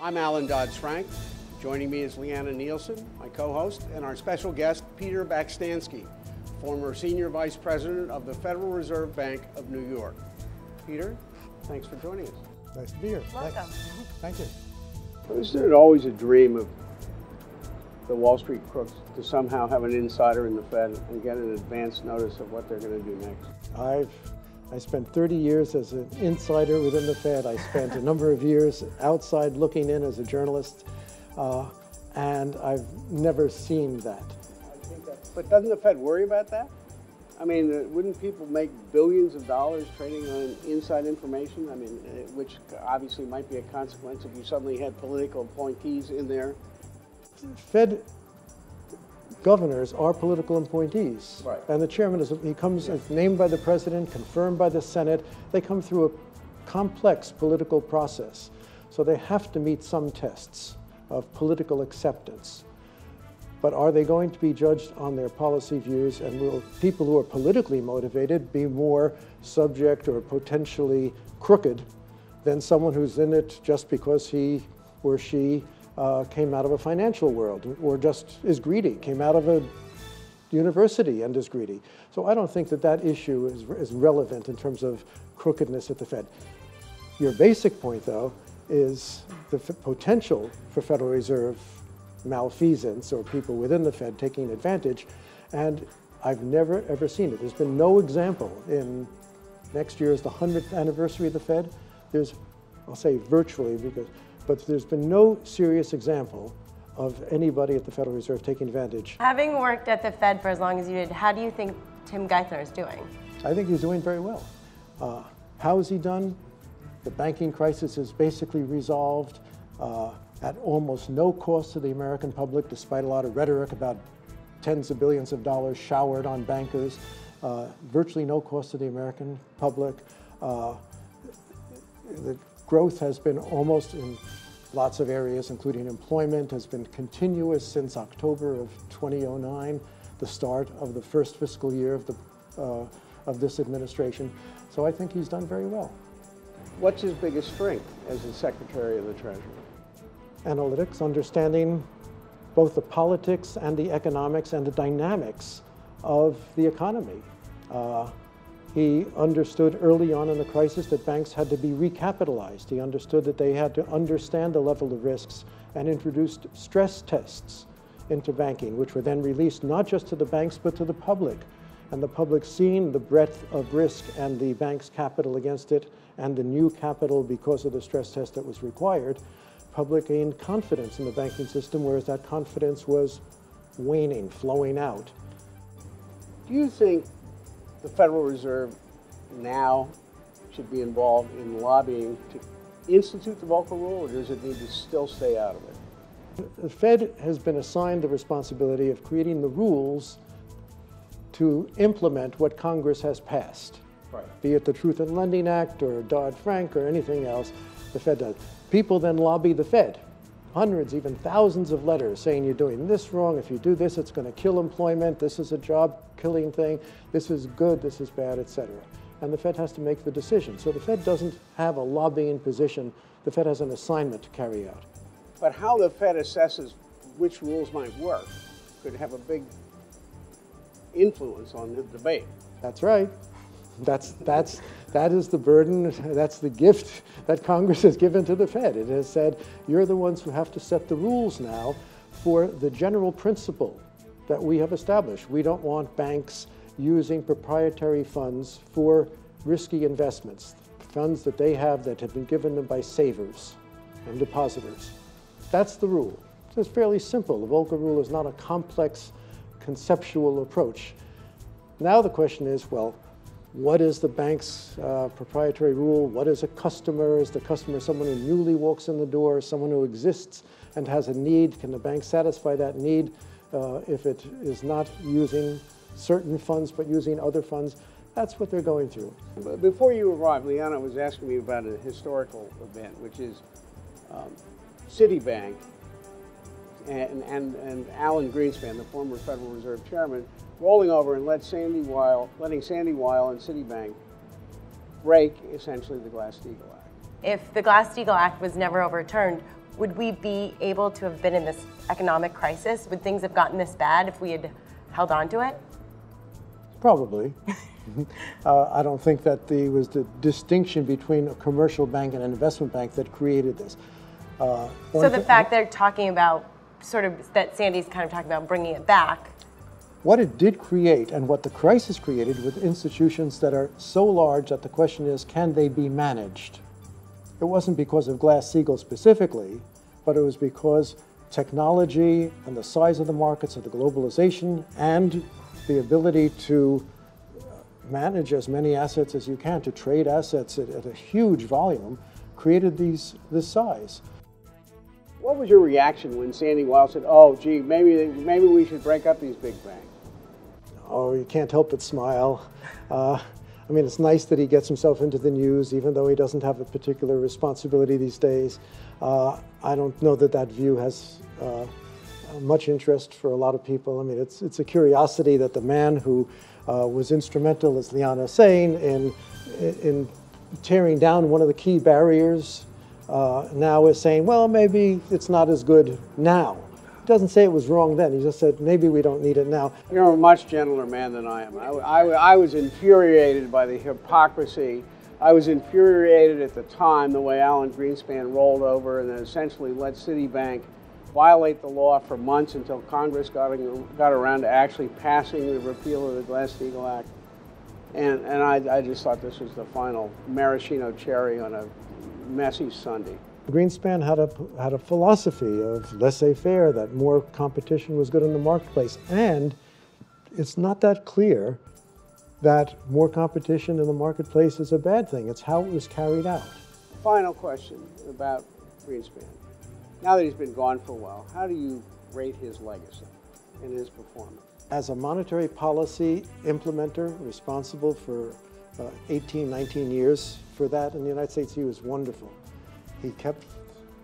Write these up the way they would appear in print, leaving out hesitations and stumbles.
I'm Allan Dodds Frank. Joining me is Leanna Nielsen, my co-host, and our special guest, Peter Bekstansky, former Senior Vice President of the Federal Reserve Bank of New York. Peter, thanks for joining us. Nice to be here. Welcome. Thank you. Isn't it always a dream of the Wall Street crooks to somehow have an insider in the Fed and get an advance notice of what they're going to do next? I spent 30 years as an insider within the Fed. I spent a number of years outside looking in as a journalist, and I've never seen that. But doesn't the Fed worry about that? I mean, wouldn't people make billions of dollars trading on inside information? I mean, which obviously might be a consequence if you suddenly had political appointees in there. Fed governors are political appointees. Right. And the chairman is named by the president, confirmed by the Senate. They come through a complex political process. So they have to meet some tests of political acceptance. But are they going to be judged on their policy views, and will people who are politically motivated be more subject or potentially crooked than someone who's in it just because he or she came out of a financial world or just is greedy, came out of a university and is greedy? So I don't think that that issue is relevant in terms of crookedness at the Fed. Your basic point, though, is the potential for Federal Reserve malfeasance or people within the Fed taking advantage, and I've never ever seen it. There's been no example. Next year is the 100th anniversary of the Fed. I'll say virtually, but there's been no serious example of anybody at the Federal Reserve taking advantage. Having worked at the Fed for as long as you did, how do you think Tim Geithner is doing? I think he's doing very well. How has he done? The banking crisis is basically resolved at almost no cost to the American public, despite a lot of rhetoric about tens of billions of dollars showered on bankers. Virtually no cost to the American public. The growth has been almost in lots of areas, including employment, has been continuous since October of 2009, the start of the first fiscal year of this administration. So I think he's done very well. What's his biggest strength as the Secretary of the Treasury? Analytics, understanding both the politics and the economics and the dynamics of the economy. He understood early on in the crisis that banks had to be recapitalized. He understood that they had to understand the level of risks and introduced stress tests into banking, which were then released not just to the banks but to the public. And the public, seeing the breadth of risk and the bank's capital against it and the new capital because of the stress test that was required, public gained confidence in the banking system, whereas that confidence was waning, flowing out. Do you think the Federal Reserve now should be involved in lobbying to institute the Volcker Rule, or does it need to still stay out of it? The Fed has been assigned the responsibility of creating the rules to implement what Congress has passed. Right. Be it the Truth in Lending Act or Dodd-Frank or anything else, the Fed does. People then lobby the Fed. Hundreds, even thousands of letters saying you're doing this wrong. If you do this, it's going to kill employment. This is a job-killing thing. This is good. This is bad, etc. And the Fed has to make the decision. So the Fed doesn't have a lobbying position. The Fed has an assignment to carry out. But how the Fed assesses which rules might work could have a big influence on the debate. That's right. That is the burden, that's the gift that Congress has given to the Fed. It has said, you're the ones who have to set the rules now for the general principle that we have established. We don't want banks using proprietary funds for risky investments, funds that they have that have been given them by savers and depositors. That's the rule. It's fairly simple. The Volcker Rule is not a complex conceptual approach. Now the question is, well, what is the bank's proprietary rule? What is a customer? Is the customer someone who newly walks in the door, someone who exists and has a need? Can the bank satisfy that need if it is not using certain funds but using other funds? That's what they're going through. Before you arrived, Leanna was asking me about a historical event, which is Citibank and Alan Greenspan, the former Federal Reserve Chairman, rolling over and letting Sandy Weill and Citibank break essentially the Glass-Steagall Act. If the Glass-Steagall Act was never overturned, would we be able to have been in this economic crisis? Would things have gotten this bad if we had held on to it? Probably. I don't think that there was the distinction between a commercial bank and an investment bank that created this. So the fact they're talking about, sort of, that Sandy's kind of talking about bringing it back. What it did create and what the crisis created with institutions that are so large that the question is, can they be managed? It wasn't because of Glass-Steagall specifically, but it was because technology and the size of the markets, of the globalization, and the ability to manage as many assets as you can, to trade assets at a huge volume, created this size. What was your reaction when Sandy Weill said, oh, gee, maybe we should break up these big banks? Oh, you can't help but smile. I mean, it's nice that he gets himself into the news, even though he doesn't have a particular responsibility these days. I don't know that that view has much interest for a lot of people. I mean, it's a curiosity that the man who was instrumental, as Liana's saying, in tearing down one of the key barriers now is saying, well, maybe it's not as good now. He doesn't say it was wrong then. He just said, maybe we don't need it now. You're a much gentler man than I am. I was infuriated by the hypocrisy. I was infuriated at the time the way Alan Greenspan rolled over and then essentially let Citibank violate the law for months until Congress got around to actually passing the repeal of the Glass-Steagall Act. And I just thought this was the final maraschino cherry on a messy Sunday. Greenspan had a philosophy of laissez-faire, that more competition was good in the marketplace. And it's not that clear that more competition in the marketplace is a bad thing. It's how it was carried out. Final question about Greenspan. Now that he's been gone for a while, how do you rate his legacy and his performance? As a monetary policy implementer responsible for 18, 19 years for that in the United States, he was wonderful. He kept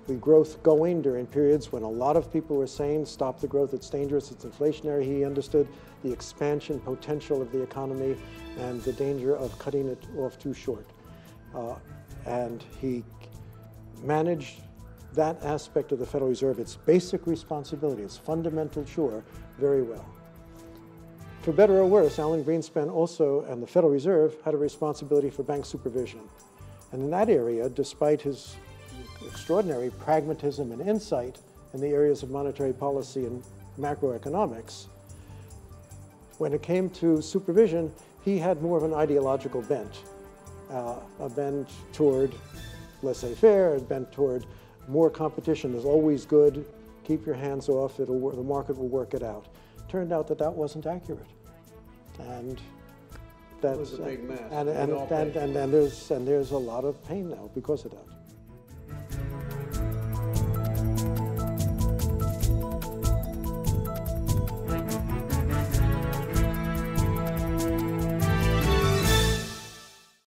the growth going during periods when a lot of people were saying, stop the growth, it's dangerous, it's inflationary. He understood the expansion potential of the economy and the danger of cutting it off too short. And he managed that aspect of the Federal Reserve, its basic responsibility, its fundamental chore, very well. For better or worse, Alan Greenspan also, and the Federal Reserve, had a responsibility for bank supervision. And in that area, despite his extraordinary pragmatism and insight in the areas of monetary policy and macroeconomics, when it came to supervision, he had more of an ideological bent, a bent toward laissez-faire, a bent toward more competition is always good, keep your hands off, the market will work it out. Turned out that that wasn't accurate. And that's, it was a big mess. And there's a lot of pain now because of that.